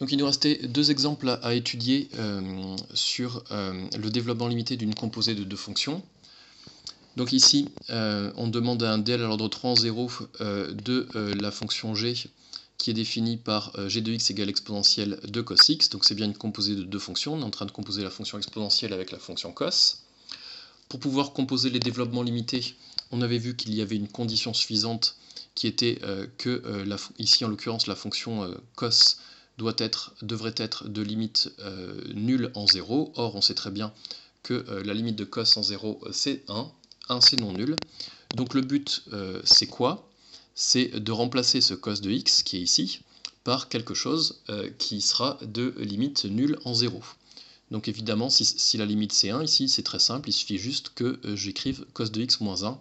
Donc il nous restait deux exemples à étudier sur le développement limité d'une composée de deux fonctions. Donc ici, on demande un DL à l'ordre 3 en 0 de la fonction g qui est définie par g de x égale exponentielle de cos x. Donc c'est bien une composée de deux fonctions. On est en train de composer la fonction exponentielle avec la fonction cos. Pour pouvoir composer les développements limités, on avait vu qu'il y avait une condition suffisante qui était que, ici en l'occurrence, la fonction cos devrait être de limite nulle en 0. Or, on sait très bien que la limite de cos en 0, c'est 1. 1, c'est non nul. Donc le but, c'est quoi? C'est de remplacer ce cos de x, qui est ici, par quelque chose qui sera de limite nulle en 0. Donc évidemment, si la limite c'est 1, ici c'est très simple, il suffit juste que j'écrive cos de x moins 1,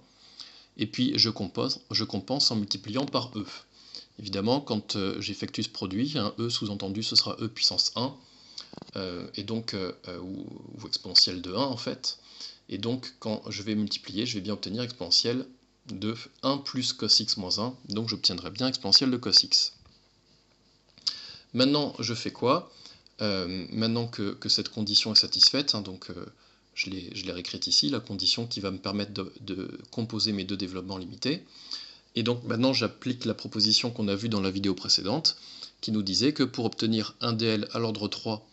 et puis je compense en multipliant par e. Évidemment, quand j'effectue ce produit, un e sous-entendu ce sera e puissance 1, et donc, ou exponentielle de 1 en fait. Et donc quand je vais multiplier, je vais bien obtenir exponentielle de 1 plus cos x moins 1, donc j'obtiendrai bien exponentielle de cos x. Maintenant, je fais quoi? Maintenant que cette condition est satisfaite, hein, donc je l'ai réécrite ici, la condition qui va me permettre de composer mes deux développements limités. Et donc maintenant j'applique la proposition qu'on a vue dans la vidéo précédente, qui nous disait que pour obtenir un dl à l'ordre 3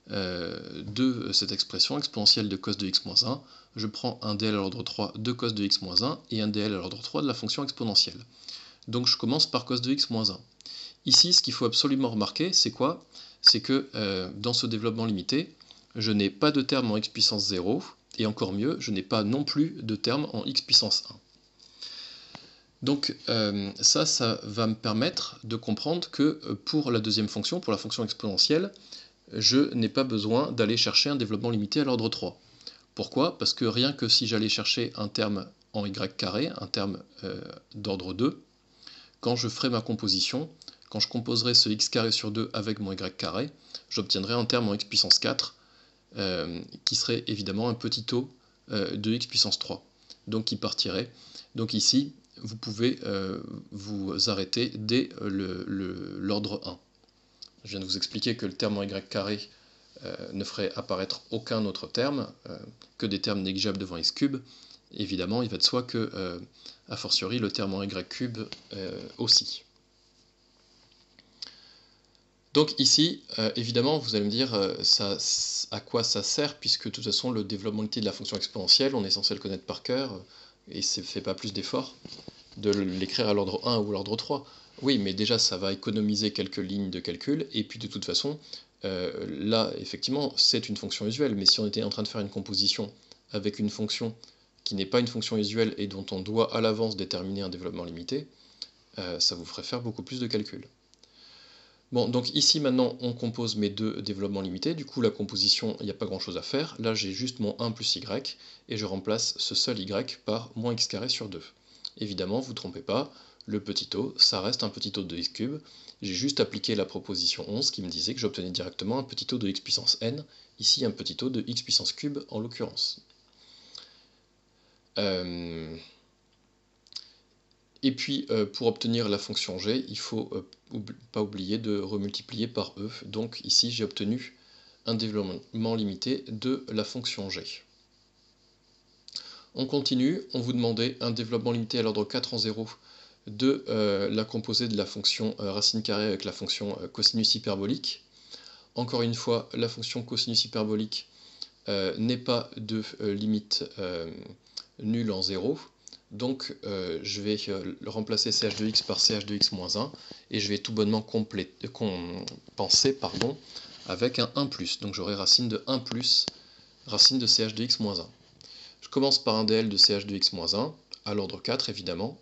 de cette expression exponentielle de cos de x moins 1, je prends un dl à l'ordre 3 de cos de x moins 1 et un dl à l'ordre 3 de la fonction exponentielle. Donc je commence par cos de x moins 1. Ici, ce qu'il faut absolument remarquer, c'est quoi? C'est que dans ce développement limité, je n'ai pas de terme en x puissance 0, et encore mieux, je n'ai pas non plus de terme en x puissance 1. Donc ça va me permettre de comprendre que pour la deuxième fonction, pour la fonction exponentielle, je n'ai pas besoin d'aller chercher un développement limité à l'ordre 3. Pourquoi? Parce que rien que si j'allais chercher un terme en y carré, un terme d'ordre 2, quand je ferai ma composition, quand je composerai ce x carré sur 2 avec mon y carré, j'obtiendrai un terme en x puissance 4, qui serait évidemment un petit o de x puissance 3, donc qui partirait. Donc ici, vous pouvez vous arrêter dès l'ordre 1. Je viens de vous expliquer que le terme en y carré ne ferait apparaître aucun autre terme, que des termes négligeables devant x cube. Évidemment, il va de soi que, a fortiori, le terme en y cube aussi. Donc ici, évidemment, vous allez me dire à quoi ça sert, puisque de toute façon, le développement limité de la fonction exponentielle, on est censé le connaître par cœur, et ça ne fait pas plus d'effort de l'écrire à l'ordre 1 ou à l'ordre 3. Oui, mais déjà, ça va économiser quelques lignes de calcul, et puis de toute façon, là, effectivement, c'est une fonction usuelle, mais si on était en train de faire une composition avec une fonction qui n'est pas une fonction usuelle et dont on doit à l'avance déterminer un développement limité, ça vous ferait faire beaucoup plus de calculs. Bon, donc ici maintenant on compose mes deux développements limités, du coup la composition, il n'y a pas grand chose à faire, là j'ai juste mon 1 plus y, et je remplace ce seul y par moins x carré sur 2. Évidemment, vous ne trompez pas, le petit o, ça reste un petit o de x cube, j'ai juste appliqué la proposition 11 qui me disait que j'obtenais directement un petit o de x puissance n, ici un petit o de x puissance cube en l'occurrence. Et puis, pour obtenir la fonction g, il ne faut pas oublier de remultiplier par e. Donc ici, j'ai obtenu un développement limité de la fonction g. On continue, on vous demandait un développement limité à l'ordre 4 en 0 de la composée de la fonction racine carrée avec la fonction cosinus hyperbolique. Encore une fois, la fonction cosinus hyperbolique n'est pas de limite nulle en 0. Donc je vais remplacer ch de x par ch de x moins 1 et je vais tout bonnement compenser avec un 1 plus. Donc j'aurai racine de 1 plus racine de ch de x moins 1. Je commence par un dl de ch de x moins 1 à l'ordre 4 évidemment.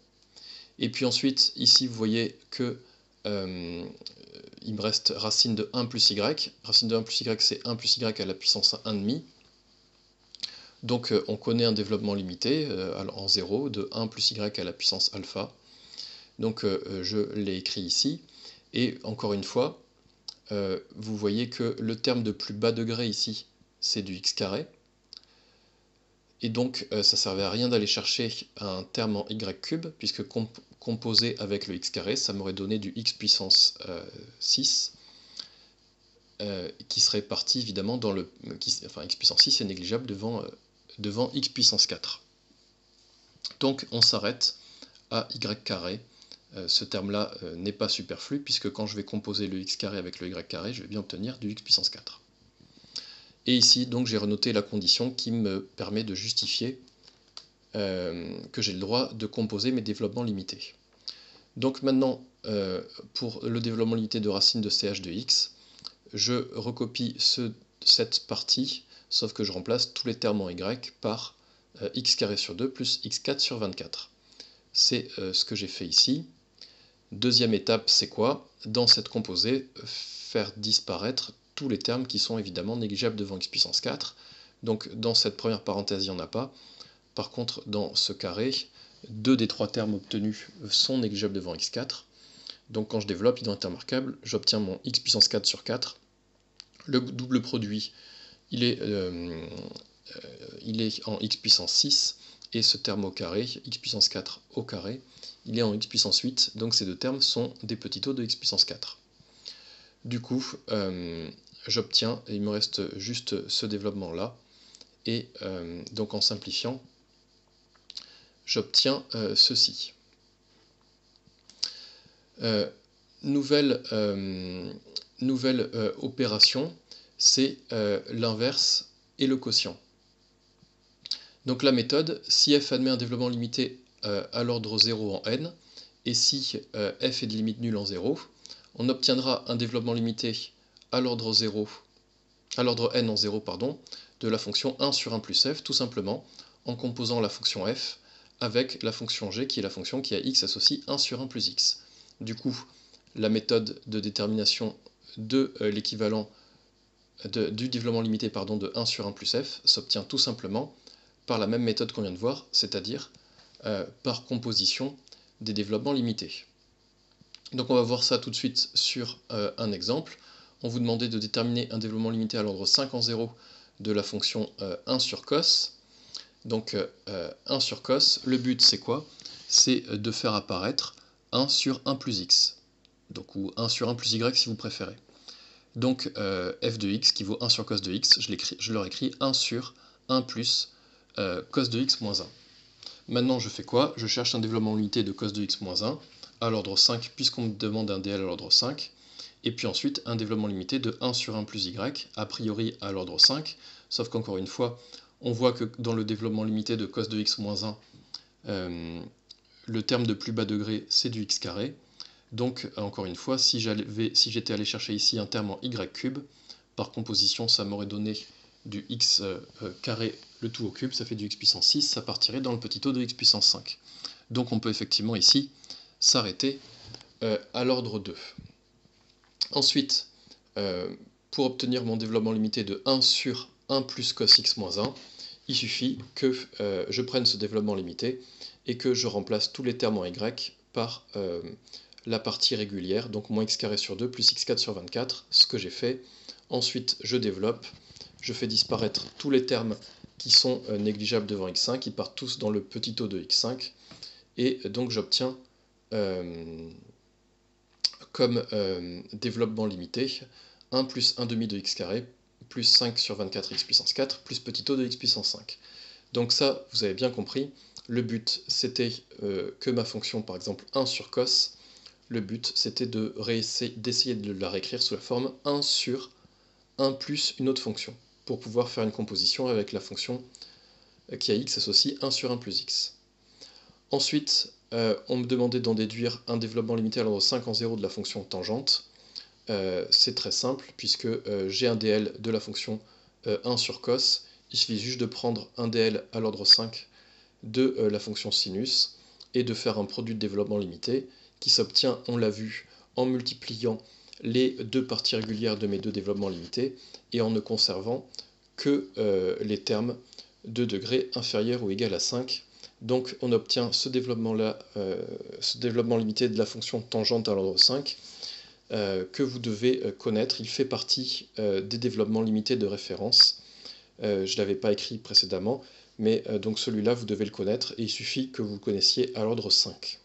Et puis ensuite ici vous voyez que il me reste racine de 1 plus y. Racine de 1 plus y c'est 1 plus y à la puissance 1,5. Donc on connaît un développement limité en 0 de 1 plus y à la puissance alpha. Donc je l'ai écrit ici. Et encore une fois, vous voyez que le terme de plus bas degré ici, c'est du x carré. Et donc ça ne servait à rien d'aller chercher un terme en y cube, puisque composé avec le x carré, ça m'aurait donné du x puissance 6. qui serait partie évidemment dans le... enfin, x puissance 6 est négligeable devant x puissance 4. Donc on s'arrête à y carré. Ce terme-là n'est pas superflu, puisque quand je vais composer le x carré avec le y carré, je vais bien obtenir du x puissance 4. Et ici, donc, j'ai renoté la condition qui me permet de justifier que j'ai le droit de composer mes développements limités. Donc maintenant, pour le développement limité de racine de ch de x, je recopie cette partie, sauf que je remplace tous les termes en y par x carré sur 2 plus x4 sur 24. C'est ce que j'ai fait ici. Deuxième étape, c'est quoi? Dans cette composée, faire disparaître tous les termes qui sont évidemment négligeables devant x puissance 4. Donc dans cette première parenthèse, il n'y en a pas. Par contre, dans ce carré, 2 des 3 termes obtenus sont négligeables devant x4. Donc quand je développe identité remarquable, j'obtiens mon x puissance 4 sur 4. Le double produit, il est en x puissance 6, et ce terme au carré, x puissance 4 au carré, il est en x puissance 8, donc ces deux termes sont des petits taux de x puissance 4. Du coup, j'obtiens, il me reste juste ce développement-là, et donc en simplifiant, j'obtiens ceci. Nouvelle opération, c'est l'inverse et le quotient. Donc la méthode, si f admet un développement limité à l'ordre 0 en n, et si f est de limite nulle en 0, on obtiendra un développement limité à l'ordre n en 0, de la fonction 1 sur 1 plus f, tout simplement en composant la fonction f avec la fonction g, qui est la fonction qui à x associe 1 sur 1 plus x. Du coup, la méthode de détermination de l'équivalent du développement limité de 1 sur 1 plus f s'obtient tout simplement par la même méthode qu'on vient de voir, c'est-à-dire par composition des développements limités. Donc on va voir ça tout de suite sur un exemple. On vous demandait de déterminer un développement limité à l'ordre 5 en 0 de la fonction 1 sur cos. Donc 1 sur cos, le but c'est quoi? C'est de faire apparaître 1 sur 1 plus x, donc, ou 1 sur 1 plus y si vous préférez. Donc f de x qui vaut 1 sur cos de x, je leur écris 1 sur 1 plus cos de x moins 1. Maintenant je fais quoi? Je cherche un développement limité de cos de x moins 1 à l'ordre 5, puisqu'on me demande un dl à l'ordre 5, et puis ensuite un développement limité de 1 sur 1 plus y, a priori à l'ordre 5, sauf qu'encore une fois, on voit que dans le développement limité de cos de x moins 1, le terme de plus bas degré, c'est du x carré. Donc, encore une fois, si j'étais allé chercher ici un terme en y cube, par composition, ça m'aurait donné du x carré, le tout au cube, ça fait du x puissance 6, ça partirait dans le petit taux de x puissance 5. Donc on peut effectivement ici s'arrêter à l'ordre 2. Ensuite, pour obtenir mon développement limité de 1 sur 1 plus cos x moins 1, il suffit que je prenne ce développement limité et que je remplace tous les termes en y par la partie régulière, donc moins x carré sur 2 plus x4 sur 24, ce que j'ai fait. Ensuite, je développe, je fais disparaître tous les termes qui sont négligeables devant x5, ils partent tous dans le petit taux de x5, et donc j'obtiens comme développement limité 1 plus 1 demi de x carré plus 5 sur 24 x puissance 4 plus petit taux de x puissance 5. Donc ça, vous avez bien compris, le but c'était que ma fonction, par exemple 1 sur cos, le but c'était d'essayer de la réécrire sous la forme 1 sur 1 plus une autre fonction, pour pouvoir faire une composition avec la fonction qui à x associe 1 sur 1 plus x. Ensuite, on me demandait d'en déduire un développement limité à l'ordre 5 en 0 de la fonction tangente. C'est très simple, puisque j'ai un dl de la fonction 1 sur cos, il suffit juste de prendre un dl à l'ordre 5 de la fonction sinus, et de faire un produit de développement limité, qui s'obtient, on l'a vu, en multipliant les deux parties régulières de mes deux développements limités, et en ne conservant que les termes de degré inférieur ou égal à 5. Donc on obtient ce développement-là, ce développement limité de la fonction tangente à l'ordre 5, que vous devez connaître. Il fait partie des développements limités de référence. Je ne l'avais pas écrit précédemment, mais donc celui-là, vous devez le connaître, et il suffit que vous le connaissiez à l'ordre 5.